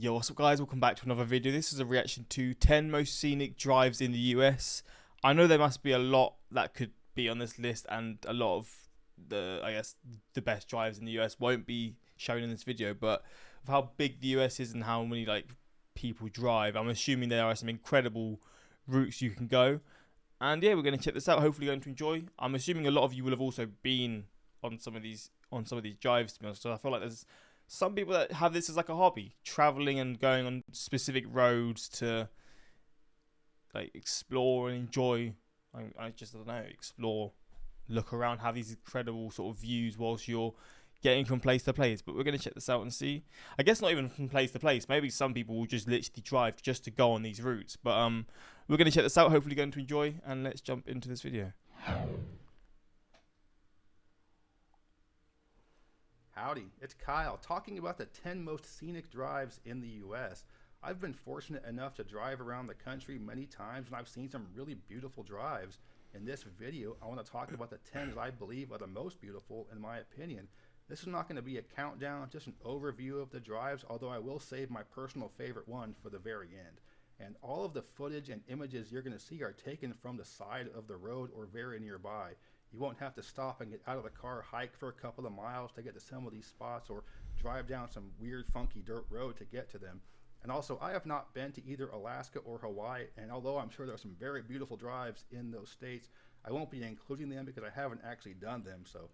Yo, what's up guys, welcome back to another video. This is a reaction to 10 most scenic drives in the US. I know there must be a lot that could be on this list, and a lot of the best drives in the US won't be shown in this video, but of how big the US is and how many people drive, I'm assuming there are some incredible routes you can go. And yeah, we're going to check this out, hopefully going to enjoy. I'm assuming a lot of you will have also been on some of these drives, to be honest. So I feel like there's some people that have this as like a hobby, traveling and going on specific roads to explore and enjoy. I just don't know, explore, look around, have these incredible sort of views whilst you're getting from place to place. But we're going to check this out and see. I guess not even from place to place. Maybe some people will just literally drive just to go on these routes. But we're going to check this out, hopefully going to enjoy, and let's jump into this video. Howdy, it's Kyle talking about the 10 most scenic drives in the US. I've been fortunate enough to drive around the country many times, and I've seen some really beautiful drives. In this video, I want to talk about the 10 that I believe are the most beautiful in my opinion. This is not going to be a countdown, just an overview of the drives, although I will save my personal favorite one for the very end. And all of the footage and images you're going to see are taken from the side of the road or very nearby. You won't have to stop and get out of the car, hike for a couple of miles to get to some of these spots, or drive down some weird funky dirt road to get to them. And also, I have not been to either Alaska or Hawaii, and although I'm sure there are some very beautiful drives in those states, I won't be including them because I haven't actually done them. So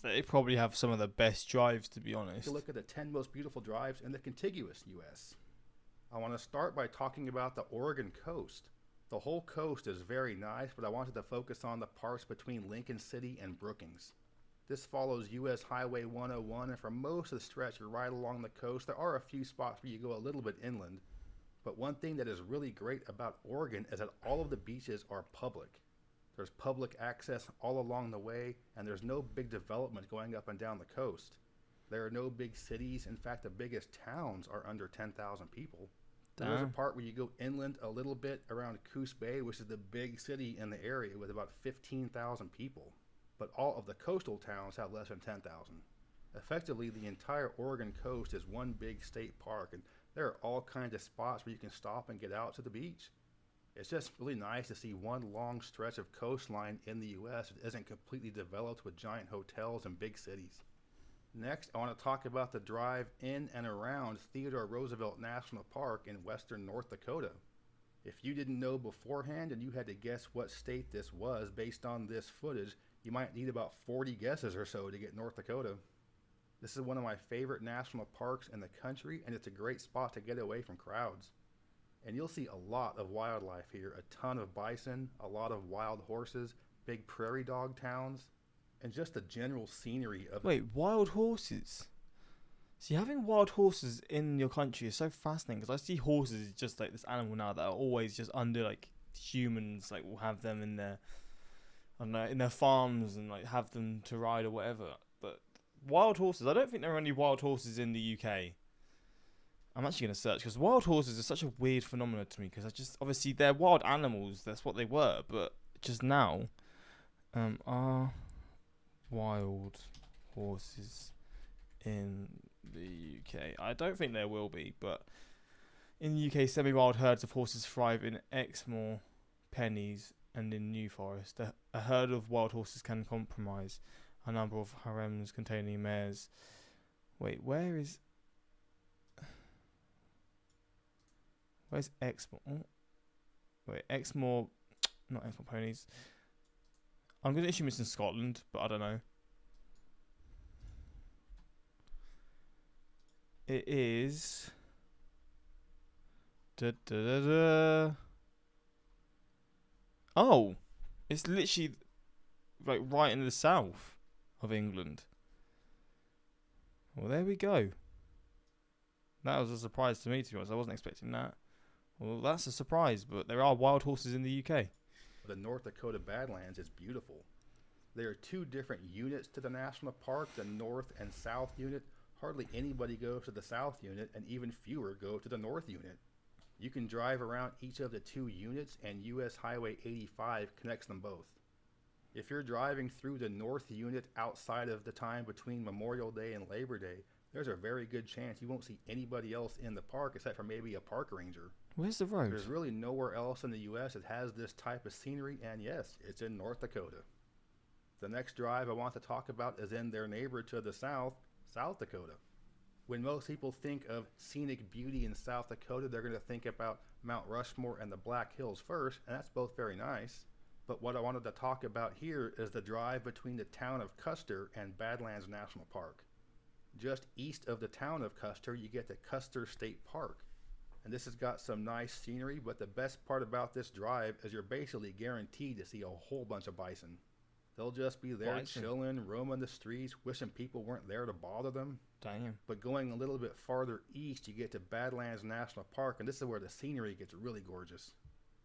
They probably have some of the best drives, to be honest. Take a look at the 10 most beautiful drives in the contiguous US. I want to start by talking about the Oregon coast. The whole coast is very nice, but I wanted to focus on the parts between Lincoln City and Brookings. This follows US Highway 101, and for most of the stretch you're right along the coast. There are a few spots where you go a little bit inland, but one thing that is really great about Oregon is that all of the beaches are public. There's public access all along the way, and there's no big development going up and down the coast. There are no big cities. In fact, the biggest towns are under 10,000 people. There's a part where you go inland a little bit around Coos Bay, which is the big city in the area with about 15,000 people. But all of the coastal towns have less than 10,000. Effectively, the entire Oregon coast is one big state park, and there are all kinds of spots where you can stop and get out to the beach. It's just really nice to see one long stretch of coastline in the US that isn't completely developed with giant hotels and big cities. Next, I want to talk about the drive in and around Theodore Roosevelt National Park in western North Dakota. If you didn't know beforehand and you had to guess what state this was based on this footage, you might need about 40 guesses or so to get North Dakota. This is one of my favorite national parks in the country, and it's a great spot to get away from crowds. And you'll see a lot of wildlife here, a ton of bison, a lot of wild horses, big prairie dog towns, and just the general scenery of... Wait, wild horses? See, having wild horses in your country is so fascinating, because I see horses as just like this animal now that are always just under humans, will have them in their, I don't know, in their farms and have them to ride or whatever. But wild horses, I don't think there are any wild horses in the UK. I'm actually going to search, because wild horses are such a weird phenomenon to me, because obviously they're wild animals, that's what they were, but just now, are wild horses in the UK? I don't think there will be, but in the UK, semi-wild herds of horses thrive in Exmoor, Pennies, and in New Forest. A herd of wild horses can comprise a number of harems containing mares. Wait, where's Exmoor? Oh, wait, Exmoor, not Exmoor Ponies. I'm going to assume it's in Scotland, but I don't know. It is... Oh! It's literally right in the south of England. Well, there we go. That was a surprise to me, to be honest. I wasn't expecting that. Well, that's a surprise, but there are wild horses in the UK. The North Dakota Badlands is beautiful. There are two different units to the national park, the North and South unit. Hardly anybody goes to the South unit, and even fewer go to the North unit. You can drive around each of the two units, and US Highway 85 connects them both. If you're driving through the North unit outside of the time between Memorial Day and Labor Day, there's a very good chance you won't see anybody else in the park except for maybe a park ranger. Where's the road? There's really nowhere else in the U.S. that has this type of scenery, and yes, it's in North Dakota. The next drive I want to talk about is in their neighbor to the south, South Dakota. When most people think of scenic beauty in South Dakota, they're going to think about Mount Rushmore and the Black Hills first, and that's both very nice. But what I wanted to talk about here is the drive between the town of Custer and Badlands National Park. Just east of the town of Custer, you get the Custer State Park. And this has got some nice scenery, but the best part about this drive is you're basically guaranteed to see a whole bunch of bison. They'll just be there chilling, roaming the streets, wishing people weren't there to bother them. Damn. But going a little bit farther east, you get to Badlands National Park, and this is where the scenery gets really gorgeous.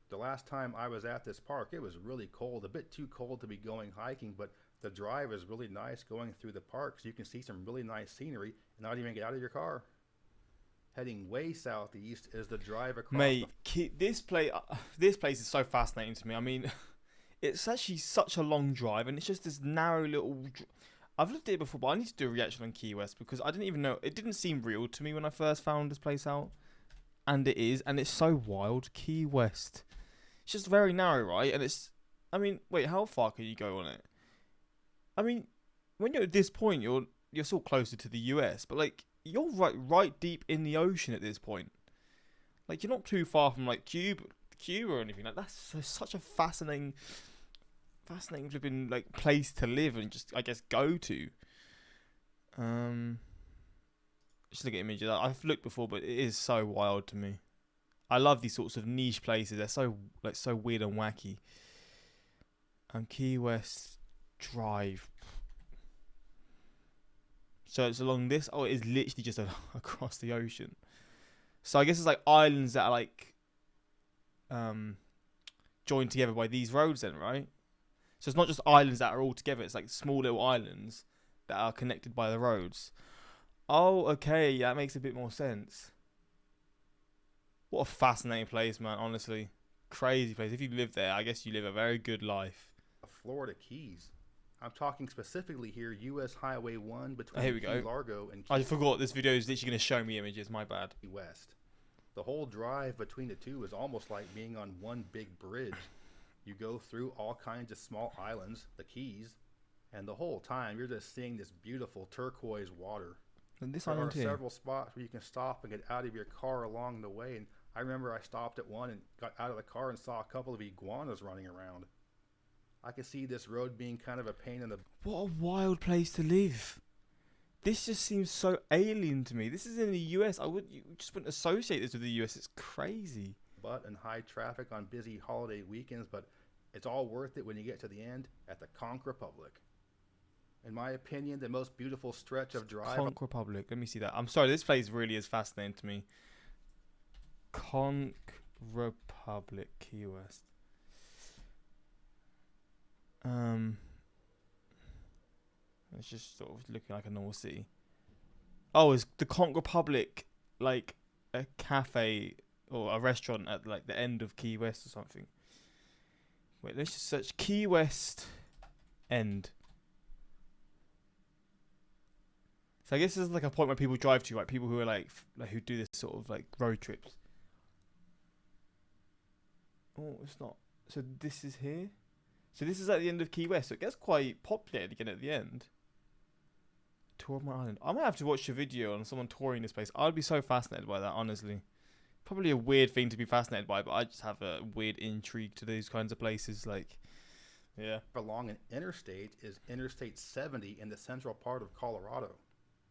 The last time I was at this park, it was really cold, a bit too cold to be going hiking, but the drive is really nice going through the park, so you can see some really nice scenery and not even get out of your car. Heading way southeast is the drive across. Mate, this place is so fascinating to me. I mean, it's actually such a long drive, and it's just this narrow little. I've looked at it before, but I need to do a reaction on Key West because I didn't even know. It didn't seem real to me when I first found this place out, and it is, and it's so wild. Key West, it's just very narrow, right? And it's. I mean, wait, how far can you go on it? I mean, when you're at this point, you're still closer to the US, but like. You're right deep in the ocean at this point. Like, you're not too far from like Cuba or anything. Like, that's such a fascinating flipping like place to live and just, I guess, go to. Just look at images. I've looked before, but it is so wild to me. I love these sorts of niche places. They're so weird and wacky. Key West Drive. So it's along this. Oh, it is literally just across the ocean. So I guess it's like islands that are like joined together by these roads then, right? So it's not just islands that are all together. It's like small little islands that are connected by the roads. Oh, okay. Yeah, that makes a bit more sense. What a fascinating place, man. Honestly. Crazy place. If you live there, I guess you live a very good life. Florida Keys. I'm talking specifically here, U.S. Highway 1 between Key Largo and Key I forgot this video is literally going to show me images. My bad. West. The whole drive between the two is almost like being on one big bridge. You go through all kinds of small islands, the Keys, and the whole time you're just seeing this beautiful turquoise water. And this there island are here. Several spots where you can stop and get out of your car along the way. And I remember I stopped at one and got out of the car and saw a couple of iguanas running around. I could see this road being kind of a pain in the... What a wild place to live. This just seems so alien to me. This is in the US. You just wouldn't associate this with the US. It's crazy. But and high traffic on busy holiday weekends, but it's all worth it when you get to the end at the Conch Republic. In my opinion, the most beautiful stretch of drive... Conch Republic. Let me see that. I'm sorry, this place really is fascinating to me. Conch Republic, Key West. It's just sort of looking like a normal city. Oh, is the Conch Republic like a cafe or a restaurant at like the end of Key West or something? Wait, let's just search Key West end. So I guess this is like a point where people drive to, right? People who are like who do this sort of like road trips. Oh, it's not. So this is here. So this is at the end of Key West. So it gets quite populated again at the end. Tour of my island. I might have to watch a video on someone touring this place. I'd be so fascinated by that, honestly. Probably a weird thing to be fascinated by, but I just have a weird intrigue to these kinds of places. Like, yeah. Along an interstate is Interstate 70 in the central part of Colorado.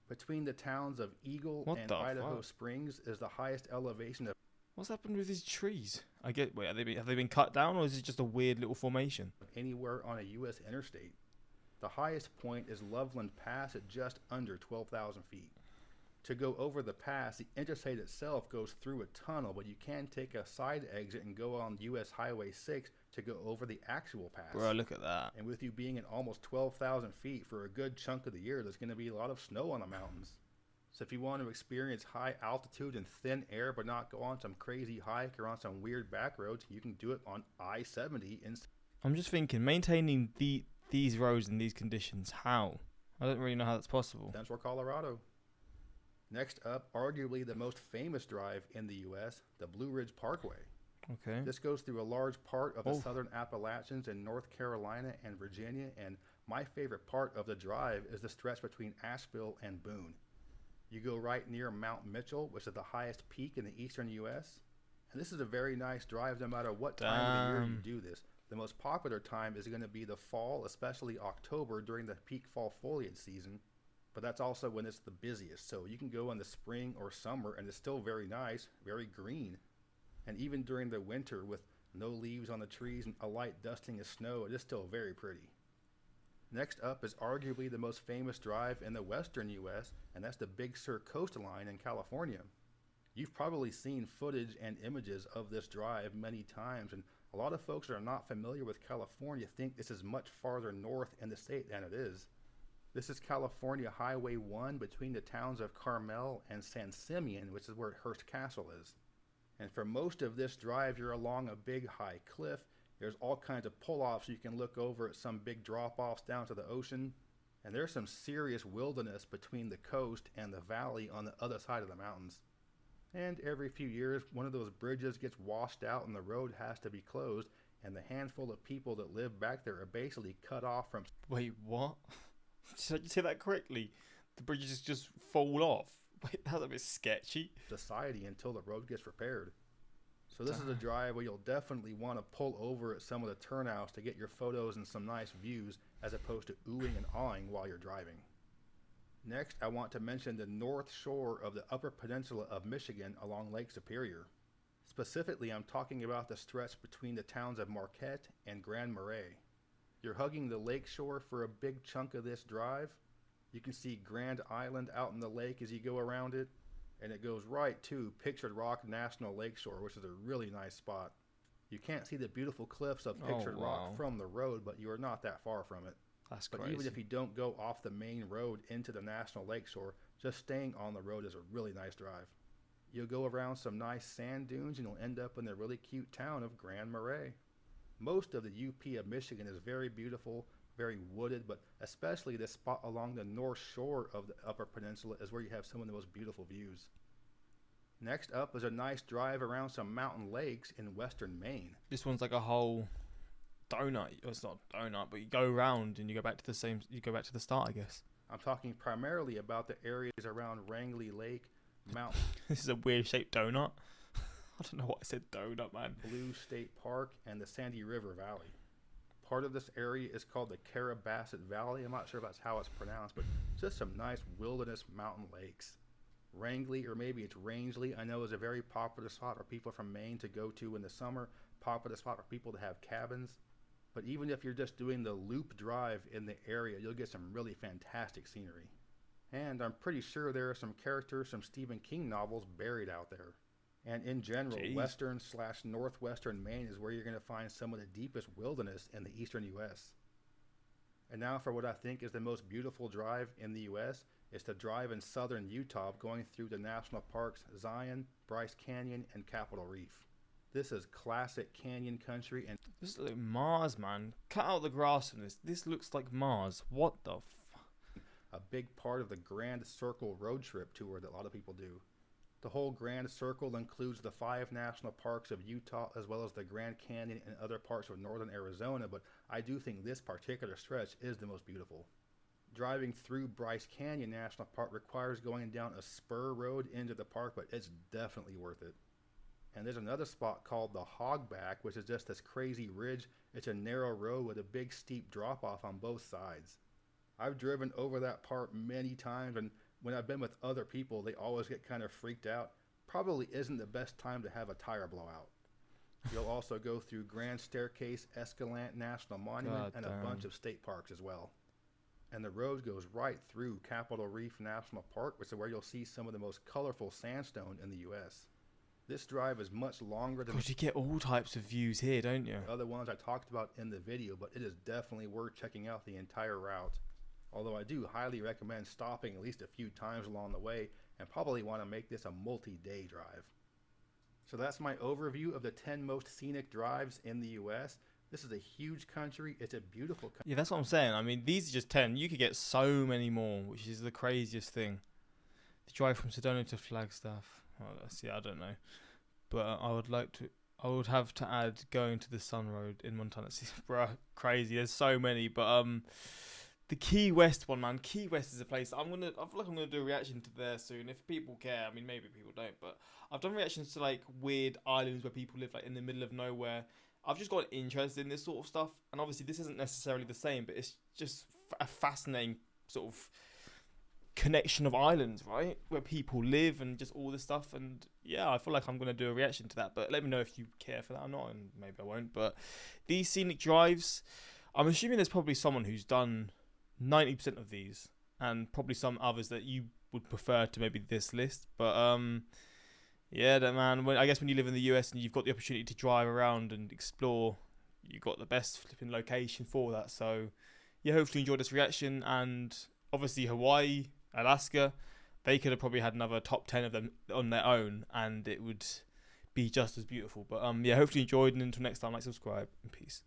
Between the towns of Eagle and Idaho Springs is the highest elevation of... What's happened with these trees? Wait, have they been cut down, or is it just a weird little formation? Anywhere on a U.S. interstate. The highest point is Loveland Pass at just under 12,000 feet. To go over the pass, the interstate itself goes through a tunnel, but you can take a side exit and go on U.S. Highway 6 to go over the actual pass. Bro, look at that. And with you being at almost 12,000 feet for a good chunk of the year, there's going to be a lot of snow on the mountains. So if you want to experience high altitude and thin air but not go on some crazy hike or on some weird back roads, you can do it on I-70. I'm just thinking, maintaining these roads in these conditions, how? I don't really know how that's possible. Central Colorado. Next up, arguably the most famous drive in the U.S., the Blue Ridge Parkway. Okay. This goes through a large part of the Oh. southern Appalachians in North Carolina and Virginia, and my favorite part of the drive is the stretch between Asheville and Boone. You go right near Mount Mitchell, which is the highest peak in the eastern U.S., and this is a very nice drive no matter what time of the year you do this. The most popular time is going to be the fall, especially October during the peak fall foliage season, but that's also when it's the busiest. So you can go in the spring or summer and it's still very nice, very green. And even during the winter with no leaves on the trees and a light dusting of snow, it is still very pretty. Next up is arguably the most famous drive in the western U.S., and that's the Big Sur coastline in California. You've probably seen footage and images of this drive many times, and a lot of folks that are not familiar with California think this is much farther north in the state than it is. This is California Highway 1 between the towns of Carmel and San Simeon, which is where Hearst Castle is. And for most of this drive, you're along a big high cliff. There's all kinds of pull-offs. You can look over at some big drop-offs down to the ocean. And there's some serious wilderness between the coast and the valley on the other side of the mountains. And every few years, one of those bridges gets washed out and the road has to be closed. And the handful of people that live back there are basically cut off from... Wait, what? Did I say that correctly? The bridges just fall off. Wait, that's a bit sketchy. ...society until the road gets repaired. So this is a drive where you'll definitely want to pull over at some of the turnouts to get your photos and some nice views as opposed to oohing and awing while you're driving. Next, I want to mention the north shore of the Upper Peninsula of Michigan along Lake Superior. Specifically, I'm talking about the stretch between the towns of Marquette and Grand Marais. You're hugging the lake shore for a big chunk of this drive. You can see Grand Island out in the lake as you go around it. And it goes right to Pictured Rock National Lakeshore, which is a really nice spot. You can't see the beautiful cliffs of Pictured Rock from the road, but you are not that far from it. That's but crazy. Even if you don't go off the main road into the National Lakeshore, just staying on the road is a really nice drive. You'll go around some nice sand dunes and you'll end up in the really cute town of Grand Marais. Most of the UP of Michigan is very beautiful, very wooded, but especially this spot along the north shore of the Upper Peninsula is where you have some of the most beautiful views. Next up is a nice drive around some mountain lakes in western Maine. This one's like a whole donut. It's not a donut, but you go around and you go back to the same. You go back to the start, I guess. I'm talking primarily about the areas around Rangeley Lake, Mount. This is a weird shaped donut. I don't know why I said donut, man. Blue State Park and the Sandy River Valley. Part of this area is called the Carrabassett Valley. I'm not sure if that's how it's pronounced, but just some nice wilderness mountain lakes. Rangeley, or maybe it's Rangeley, I know is a very popular spot for people from Maine to go to in the summer. Popular spot for people to have cabins. But even if you're just doing the loop drive in the area, you'll get some really fantastic scenery. And I'm pretty sure there are some characters from Stephen King novels buried out there. And in general, western/northwestern Maine is where you're going to find some of the deepest wilderness in the eastern U.S. And now for what I think is the most beautiful drive in the U.S. It's the drive in southern Utah going through the national parks Zion, Bryce Canyon, and Capitol Reef. This is classic canyon country. And this looks like Mars, man. Cut out the grass from this. This looks like Mars. What the a big part of the Grand Circle road trip tour that a lot of people do. The whole Grand Circle includes the 5 national parks of Utah as well as the Grand Canyon and other parts of northern Arizona, but I do think this particular stretch is the most beautiful. Driving through Bryce Canyon National Park requires going down a spur road into the park, but it's definitely worth it. And there's another spot called the Hogback, which is just this crazy ridge. It's a narrow road with a big steep drop off on both sides. I've driven over that part many times, and when I've been with other people, they always get kind of freaked out. Probably isn't the best time to have a tire blowout. You'll also go through Grand Staircase, Escalante National Monument, and a bunch of state parks as well. And the road goes right through Capitol Reef National Park, which is where you'll see some of the most colorful sandstone in the U.S. This drive is much longer than... God, you get all types of views here, don't you? The other ones I talked about in the video, but it is definitely worth checking out the entire route. Although I do highly recommend stopping at least a few times along the way and probably want to make this a multi-day drive. So that's my overview of the 10 most scenic drives in the U.S. This is a huge country. It's a beautiful country. Yeah, that's what I'm saying. I mean, these are just 10. You could get so many more, which is the craziest thing. The drive from Sedona to Flagstaff. Oh, see, I don't know, but I would have to add going to the Sun Road in Montana. See, bruh, crazy. There's so many, but the Key West one, man. Key West is a place I feel like I'm gonna do a reaction to there soon. If people care, I mean, maybe people don't, but I've done reactions to like weird islands where people live like in the middle of nowhere. I've just got an interest in this sort of stuff, and obviously this isn't necessarily the same, but it's just a fascinating sort of connection of islands, right, where people live and just all this stuff. And yeah, I feel like I'm gonna do a reaction to that. But let me know if you care for that or not, and maybe I won't. But these scenic drives, I'm assuming there's probably someone who's done 90% of these, and probably some others that you would prefer to maybe this list. But yeah, that man. I guess when you live in the US and you've got the opportunity to drive around and explore, you got the best flipping location for that. So yeah, hopefully you enjoyed this reaction. And obviously Hawaii, Alaska, they could have probably had another top 10 of them on their own, and it would be just as beautiful. But yeah, hopefully you enjoyed, and until next time, like, subscribe, and peace.